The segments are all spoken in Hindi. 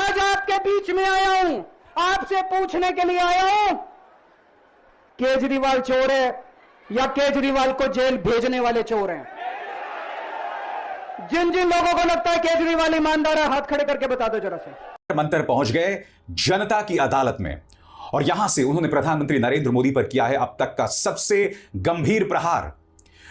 आज आपके बीच में आया हूं, आपसे पूछने के लिए आया हूं, केजरीवाल चोर है या केजरीवाल को जेल भेजने वाले चोर हैं? जिन जिन लोगों को लगता है केजरीवाल ईमानदार है, हाथ खड़े करके बता दो जरा से। मंत्र पहुंच गए जनता की अदालत में और यहां से उन्होंने प्रधानमंत्री नरेंद्र मोदी पर किया है अब तक का सबसे गंभीर प्रहार,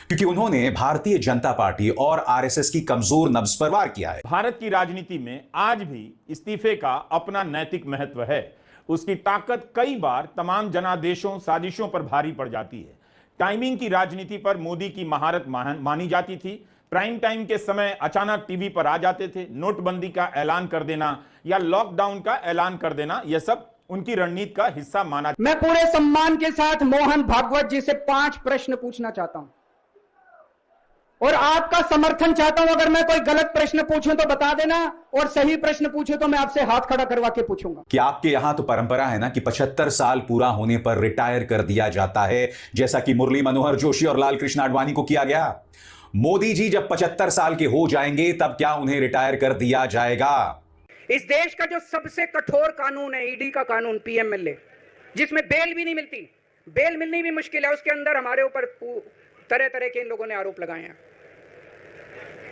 क्योंकि उन्होंने भारतीय जनता पार्टी और आरएसएस की कमजोर नब्ज पर वार किया है। भारत की राजनीति में आज भी इस्तीफे का अपना नैतिक महत्व है। उसकी ताकत कई बार तमाम जनादेशों साजिशों पर भारी पड़ जाती है। टाइमिंग की राजनीति पर मोदी की महारत मानी जाती थी। प्राइम टाइम के समय अचानक टीवी पर आ जाते थे। नोटबंदी का ऐलान कर देना या लॉकडाउन का ऐलान कर देना, यह सब उनकी रणनीति का हिस्सा माना। मैं पूरे सम्मान के साथ मोहन भागवत जी से 5 प्रश्न पूछना चाहता हूं और आपका समर्थन चाहता हूं। अगर मैं कोई गलत प्रश्न पूछूं तो बता देना, और सही प्रश्न पूछूं तो मैं आपसे हाथ खड़ा करवा के पूछूंगा। कि आपके यहां तो परंपरा है ना कि 75 साल पूरा होने पर रिटायर कर दिया जाता है, जैसा कि मुरली मनोहर जोशी और लाल कृष्ण आडवाणी को किया गया। मोदी जी जब 75 साल के हो जाएंगे तब क्या उन्हें रिटायर कर दिया जाएगा? इस देश का जो सबसे कठोर कानून है ईडी का कानून, पीएमएलए, जिसमें बेल भी नहीं मिलती, बेल मिलनी भी मुश्किल है, उसके अंदर हमारे ऊपर तरह तरह के इन लोगों ने आरोप लगाए हैं।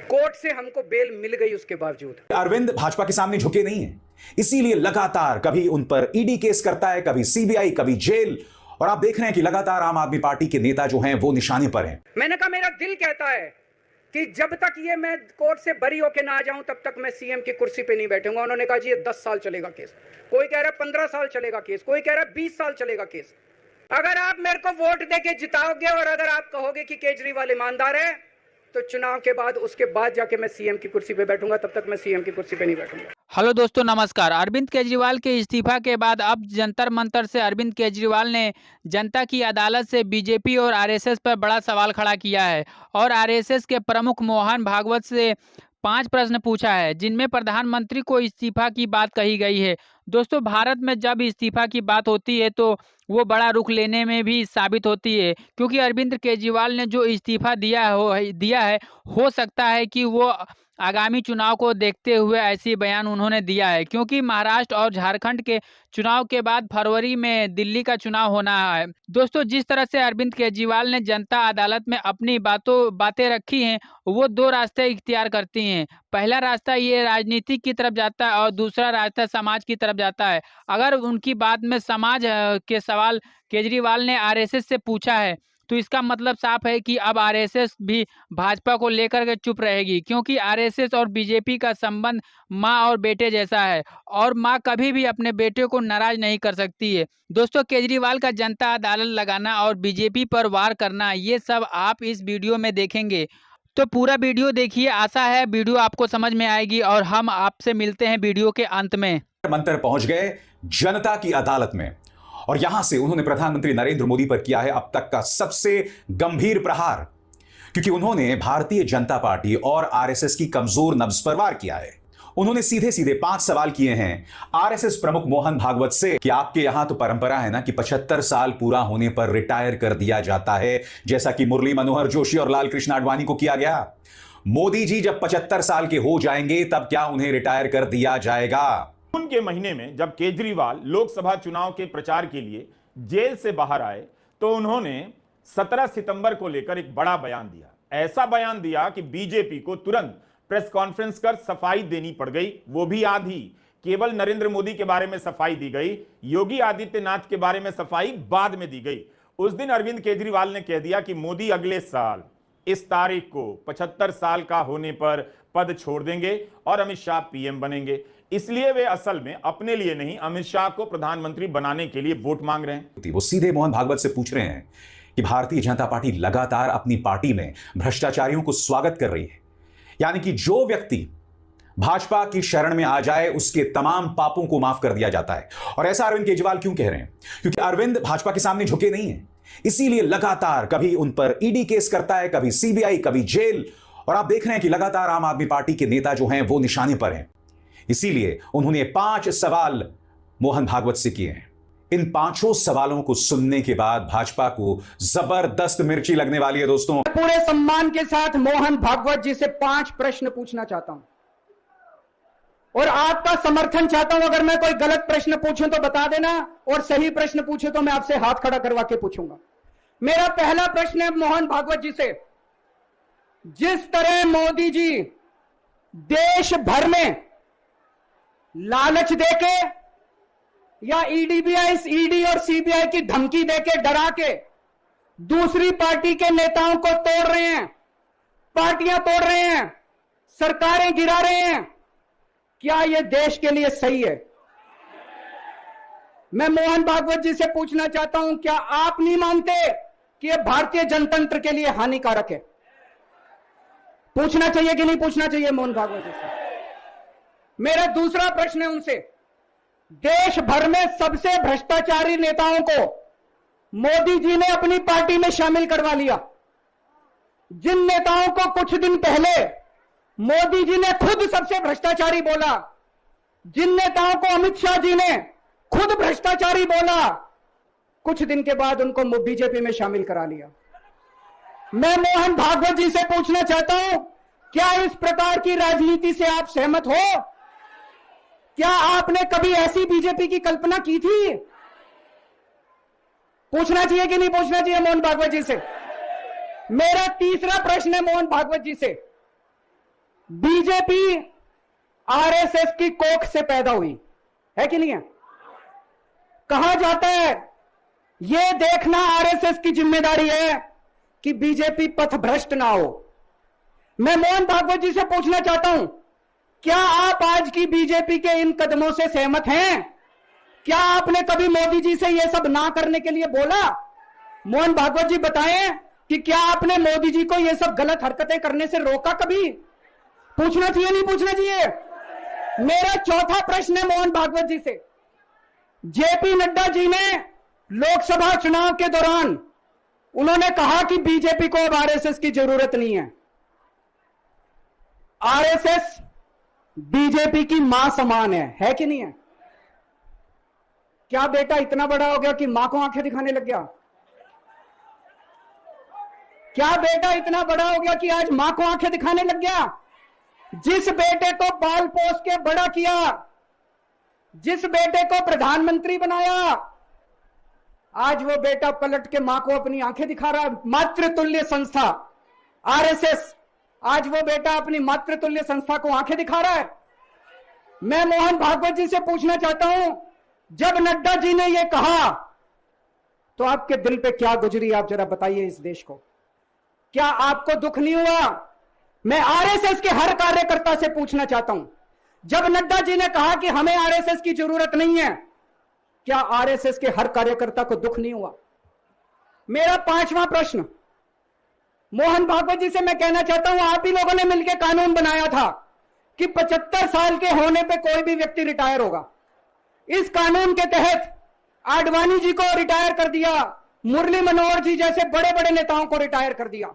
कोर्ट से हमको बेल मिल गई उसके बावजूद। अरविंद भाजपा के सामने झुके नहीं है, इसीलिए लगातार कभी उन पर ईडी केस करता है, कभी सीबीआई, कभी जेल, और आप देख रहे हैं कि लगातार आम आदमी पार्टी के नेता जो हैं वो निशाने पर हैं। मैंने कहा मेरा दिल कहता है कि जब तक ये मैं कोर्ट से बरी होके ना आ जाऊं तब तक मैं सीएम की कुर्सी पे नहीं बैठूंगा। उन्होंने कहा जी ये 10 साल चलेगा केस, कोई कह रहा है 15 साल चलेगा केस, कोई कह रहा है 20 साल चलेगा केस। अगर आप मेरे को वोट देके जिताओगे और अगर आप कहोगे कि केजरीवाल ईमानदार है, तो चुनाव के बाद उसके बाद जाके मैं सीएम की कुर्सी पे बैठूंगा, तब तक मैं सीएम की कुर्सी पे नहीं बैठूंगा। हेलो दोस्तों, नमस्कार। अरविंद केजरीवाल के इस्तीफा के बाद अब जंतर मंतर से अरविंद केजरीवाल ने जनता की अदालत से बीजेपी और आरएसएस पर बड़ा सवाल खड़ा किया है और आरएसएस के प्रमुख मोहन भागवत से 5 प्रश्न पूछा है, जिनमें प्रधानमंत्री को इस्तीफा की बात कही गई है। दोस्तों, भारत में जब इस्तीफा की बात होती है तो वो बड़ा रुख लेने में भी साबित होती है, क्योंकि अरविंद केजरीवाल ने जो इस्तीफा दिया है हो सकता है कि वो आगामी चुनाव को देखते हुए ऐसी बयान उन्होंने दिया है, क्योंकि महाराष्ट्र और झारखंड के चुनाव के बाद फरवरी में दिल्ली का चुनाव होना है। दोस्तों, जिस तरह से अरविंद केजरीवाल ने जनता अदालत में अपनी बातें रखी हैं, वो 2 रास्ते इख्तियार करती हैं। पहला रास्ता ये राजनीति की तरफ जाता है और दूसरा रास्ता समाज की तरफ जाता है। अगर उनकी बात में समाज के सवाल केजरीवाल ने आरएसएस से पूछा है तो इसका मतलब साफ है कि अब आरएसएस भी भाजपा को लेकर के चुप रहेगी, क्योंकि आरएसएस और बीजेपी का संबंध माँ और बेटे जैसा है और माँ कभी भी अपने बेटे को नाराज नहीं कर सकती है। दोस्तों, केजरीवाल का जनता अदालत लगाना और बीजेपी पर वार करना, ये सब आप इस वीडियो में देखेंगे, तो पूरा वीडियो देखिए। आशा है वीडियो आपको समझ में आएगी और हम आपसे मिलते हैं वीडियो के अंत में। मंत्र पहुंच गए जनता की अदालत में और यहां से उन्होंने प्रधानमंत्री नरेंद्र मोदी पर किया है अब तक का सबसे गंभीर प्रहार, क्योंकि उन्होंने भारतीय जनता पार्टी और आरएसएस की कमजोर नब्ज पर वार किया है। उन्होंने सीधे सीधे 5 सवाल किए हैं आरएसएस प्रमुख मोहन भागवत से कि आपके यहां तो परंपरा है ना कि 75 साल पूरा होने पर रिटायर कर दिया जाता है, जैसा कि मुरली मनोहर जोशी और लाल कृष्ण आडवाणी को किया गया। मोदी जी जब 75 साल के हो जाएंगे तब क्या उन्हें रिटायर कर दिया जाएगा? जून के महीने में जब केजरीवाल लोकसभा चुनाव के प्रचार के लिए जेल से बाहर आए तो उन्होंने 17 सितंबर को लेकर एक बड़ा बयान दिया। ऐसा बयान दिया कि बीजेपी को तुरंत प्रेस कॉन्फ्रेंस कर सफाई देनी पड़ गई, वो भी आधी। केवल नरेंद्र मोदी के बारे में सफाई दी गई, योगी आदित्यनाथ के बारे में सफाई बाद में दी गई। उस दिन अरविंद केजरीवाल ने कह दिया कि मोदी अगले साल इस तारीख को 75 साल का होने पर पद छोड़ देंगे और अमित शाह पीएम बनेंगे। इसलिए वे असल में अपने लिए नहीं, अमित शाह को प्रधानमंत्री बनाने के लिए वोट मांग रहे हैं। वो सीधे मोहन भागवत से पूछ रहे हैं कि भारतीय जनता पार्टी लगातार अपनी पार्टी में भ्रष्टाचारियों को स्वागत कर रही है, यानी कि जो व्यक्ति भाजपा की शरण में आ जाए उसके तमाम पापों को माफ कर दिया जाता है। और ऐसा अरविंद केजरीवाल क्यों कह रहे हैं? क्योंकि अरविंद भाजपा के सामने झुके नहीं है, इसीलिए लगातार कभी उन पर ईडी केस करता है, कभी सीबीआई, कभी जेल, और आप देख रहे हैं कि लगातार आम आदमी पार्टी के नेता जो हैं वो निशाने पर हैं। इसीलिए उन्होंने 5 सवाल मोहन भागवत से किए हैं। इन 5 सवालों को सुनने के बाद भाजपा को जबरदस्त मिर्ची लगने वाली है। दोस्तों, पूरे सम्मान के साथ मोहन भागवत जी से 5 प्रश्न पूछना चाहता हूं और आपका समर्थन चाहता हूं। अगर मैं कोई गलत प्रश्न पूछूं तो बता देना, और सही प्रश्न पूछे तो मैं आपसे हाथ खड़ा करवा के पूछूंगा। मेरा पहला प्रश्न है मोहन भागवत जी से। जिस तरह मोदी जी देश भर में लालच देके या ईडी और सीबीआई की धमकी देके, डरा के दूसरी पार्टी के नेताओं को तोड़ रहे हैं, पार्टियां तोड़ रहे हैं, सरकारें गिरा रहे हैं, क्या यह देश के लिए सही है? मैं मोहन भागवत जी से पूछना चाहता हूं, क्या आप नहीं मानते कि यह भारतीय जनतंत्र के लिए हानिकारक है? पूछना चाहिए कि नहीं पूछना चाहिए मोहन भागवत जी से? मेरा दूसरा प्रश्न है उनसे। देश भर में सबसे भ्रष्टाचारी नेताओं को मोदी जी ने अपनी पार्टी में शामिल करवा लिया। जिन नेताओं को कुछ दिन पहले मोदी जी ने खुद सबसे भ्रष्टाचारी बोला, जिन नेताओं को अमित शाह जी ने खुद भ्रष्टाचारी बोला, कुछ दिन के बाद उनको बीजेपी में शामिल करा लिया। मैं मोहन भागवत जी से पूछना चाहता हूं, क्या इस प्रकार की राजनीति से आप सहमत हो? क्या आपने कभी ऐसी बीजेपी की कल्पना की थी? पूछना चाहिए कि नहीं पूछना चाहिए मोहन भागवत जी से? मेरा तीसरा प्रश्न है मोहन भागवत जी से। बीजेपी आरएसएस की कोख से पैदा हुई है कि नहीं है? कहा जाता है यह देखना आरएसएस की जिम्मेदारी है कि बीजेपी पथभ्रष्ट ना हो। मैं मोहन भागवत जी से पूछना चाहता हूं, क्या आप आज की बीजेपी के इन कदमों से सहमत हैं? क्या आपने कभी मोदी जी से यह सब ना करने के लिए बोला? मोहन भागवत जी बताएं कि क्या आपने मोदी जी को यह सब गलत हरकतें करने से रोका कभी? पूछना चाहिए नहीं पूछना चाहिए? मेरा चौथा प्रश्न है मोहन भागवत जी से। जेपी नड्डा जी ने लोकसभा चुनाव के दौरान उन्होंने कहा कि बीजेपी को अब आरएसएस की जरूरत नहीं है। आरएसएस बीजेपी की मां समान है कि नहीं है? क्या बेटा इतना बड़ा हो गया कि मां को आंखें दिखाने लग गया? क्या बेटा इतना बड़ा हो गया कि आज मां को आंखें दिखाने लग गया? जिस बेटे को पाल पोस के बड़ा किया, जिस बेटे को प्रधानमंत्री बनाया, आज वो बेटा पलट के मां को अपनी आंखें दिखा रहा है। मातृतुल्य संस्था आरएसएस, आज वो बेटा अपनी मातृतुल्य संस्था को आंखें दिखा रहा है। मैं मोहन भागवत जी से पूछना चाहता हूं, जब नड्डा जी ने यह कहा तो आपके दिल पे क्या गुजरी, आप जरा बताइए इस देश को। क्या आपको दुख नहीं हुआ? मैं आरएसएस के हर कार्यकर्ता से पूछना चाहता हूं, जब नड्डा जी ने कहा कि हमें आरएसएस की जरूरत नहीं है, क्या आरएसएस के हर कार्यकर्ता को दुख नहीं हुआ? मेरा पांचवा प्रश्न मोहन भागवत जी से मैं कहना चाहता हूं, आप ही लोगों ने मिलकर कानून बनाया था कि 75 साल के होने पे कोई भी व्यक्ति रिटायर होगा। इस कानून के तहत आडवाणी जी को रिटायर कर दिया, मुरली मनोहर जी जैसे बड़े बड़े नेताओं को रिटायर कर दिया,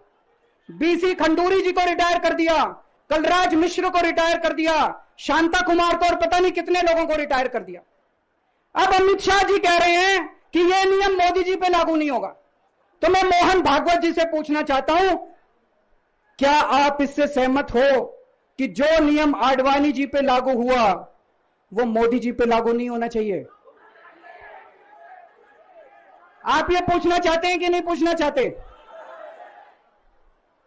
बीसी खंडूरी जी को रिटायर कर दिया, कलराज मिश्र को रिटायर कर दिया, शांता कुमार को और पता नहीं कितने लोगों को रिटायर कर दिया। अब अमित शाह जी कह रहे हैं कि यह नियम मोदी जी पे लागू नहीं होगा। तो मैं मोहन भागवत जी से पूछना चाहता हूं, क्या आप इससे सहमत हो कि जो नियम आडवाणी जी पे लागू हुआ वो मोदी जी पे लागू नहीं होना चाहिए? आप ये पूछना चाहते हैं कि नहीं पूछना चाहते?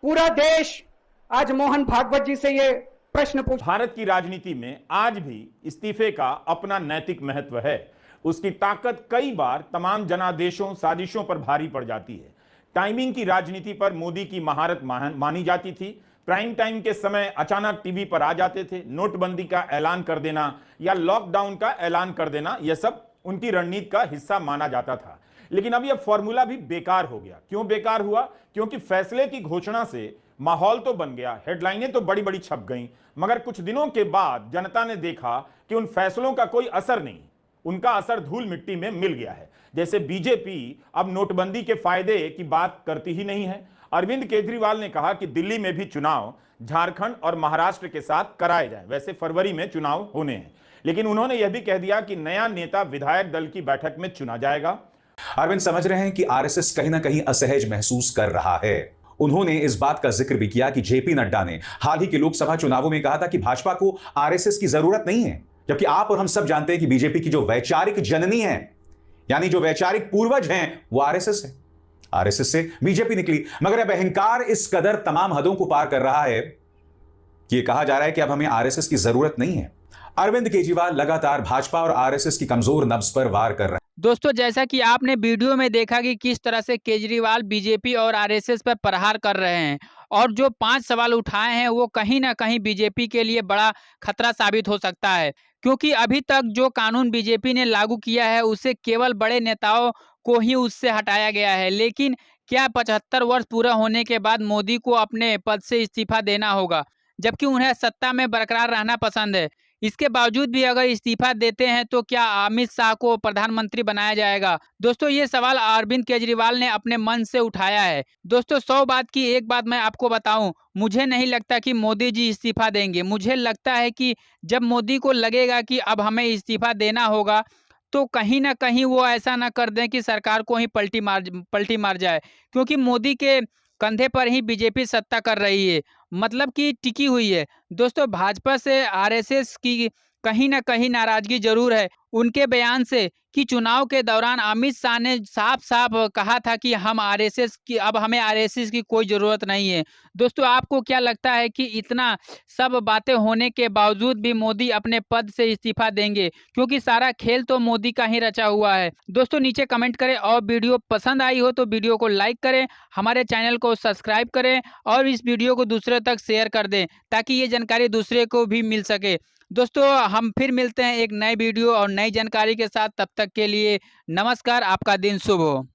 पूरा देश आज मोहन भागवत जी से ये प्रश्न पूछ। भारत की राजनीति में आज भी इस्तीफे का अपना नैतिक महत्व है। उसकी ताकत कई बार तमाम जनादेशों, साजिशों पर भारी पड़ जाती है। टाइमिंग की राजनीति पर मोदी की महारत मानी जाती थी। प्राइम टाइम के समय अचानक टीवी पर आ जाते थे। नोटबंदी का ऐलान कर देना या लॉकडाउन का ऐलान कर देना, यह सब उनकी रणनीति का हिस्सा माना जाता था। लेकिन अब यह फॉर्मूला भी बेकार हो गया। क्यों बेकार हुआ? क्योंकि फैसले की घोषणा से माहौल तो बन गया, हेडलाइनें तो बड़ी बड़ी छप गईं, मगर कुछ दिनों के बाद जनता ने देखा कि उन फैसलों का कोई असर नहीं, उनका असर धूल मिट्टी में मिल गया है। जैसे बीजेपी अब नोटबंदी के फायदे की बात करती ही नहीं है। अरविंद केजरीवाल ने कहा कि दिल्ली में भी चुनाव झारखंड और महाराष्ट्र के साथ कराए जाएं। वैसे फरवरी में चुनाव होने हैं, लेकिन उन्होंने यह भी कह दिया कि नया नेता विधायक दल की बैठक में चुना जाएगा। अरविंद समझ रहे हैं कि आरएसएस कहीं ना कहीं असहज महसूस कर रहा है। उन्होंने इस बात का जिक्र भी किया कि जेपी नड्डा ने हाल ही के लोकसभा चुनावों में कहा था कि भाजपा को आरएसएस की जरूरत नहीं है, जबकि आप और हम सब जानते हैं कि बीजेपी की जो वैचारिक जननी है, यानी जो वैचारिक पूर्वज हैं, वो आरएसएस है। आरएसएस से बीजेपी निकली, मगर अब अहंकार इस कदर तमाम हदों को पार कर रहा है कि यह कहा जा रहा है कि अब हमें आरएसएस की जरूरत नहीं है। अरविंद केजरीवाल लगातार भाजपा और आरएसएस की कमजोर नब्ज पर वार कर रहे हैं। दोस्तों, जैसा कि आपने वीडियो में देखा कि किस तरह से केजरीवाल बीजेपी और आरएसएस पर प्रहार कर रहे हैं और जो 5 सवाल उठाए हैं वो कहीं ना कहीं बीजेपी के लिए बड़ा खतरा साबित हो सकता है, क्योंकि अभी तक जो कानून बीजेपी ने लागू किया है उसे केवल बड़े नेताओं को ही उससे हटाया गया है। लेकिन क्या 75 वर्ष पूरा होने के बाद मोदी को अपने पद से इस्तीफा देना होगा, जबकि उन्हें सत्ता में बरकरार रहना पसंद है? इसके बावजूद भी अगर इस्तीफा देते हैं तो क्या अमित शाह को प्रधानमंत्री बनाया जाएगा? दोस्तों, ये सवाल अरविंद केजरीवाल ने अपने मन से उठाया है। दोस्तों, 100 बात की एक बात मैं आपको बताऊं, मुझे नहीं लगता कि मोदी जी इस्तीफा देंगे। मुझे लगता है कि जब मोदी को लगेगा कि अब हमें इस्तीफा देना होगा, तो कहीं ना कहीं वो ऐसा ना कर दें कि सरकार को ही पलटी मार जाए, क्योंकि मोदी के कंधे पर ही बीजेपी सत्ता कर रही है, मतलब कि टिकी हुई है। दोस्तों, भाजपा से आरएसएस की कहीं ना कहीं नाराजगी जरूर है उनके बयान से कि चुनाव के दौरान अमित शाह ने साफ साफ कहा था कि अब हमें आरएसएस की कोई ज़रूरत नहीं है। दोस्तों, आपको क्या लगता है कि इतना सब बातें होने के बावजूद भी मोदी अपने पद से इस्तीफा देंगे? क्योंकि सारा खेल तो मोदी का ही रचा हुआ है। दोस्तों, नीचे कमेंट करें और वीडियो पसंद आई हो तो वीडियो को लाइक करें, हमारे चैनल को सब्सक्राइब करें और इस वीडियो को दूसरे तक शेयर कर दें ताकि ये जानकारी दूसरे को भी मिल सके। दोस्तों, हम फिर मिलते हैं एक नए वीडियो और नई जानकारी के साथ। तब तक के लिए नमस्कार, आपका दिन शुभ हो।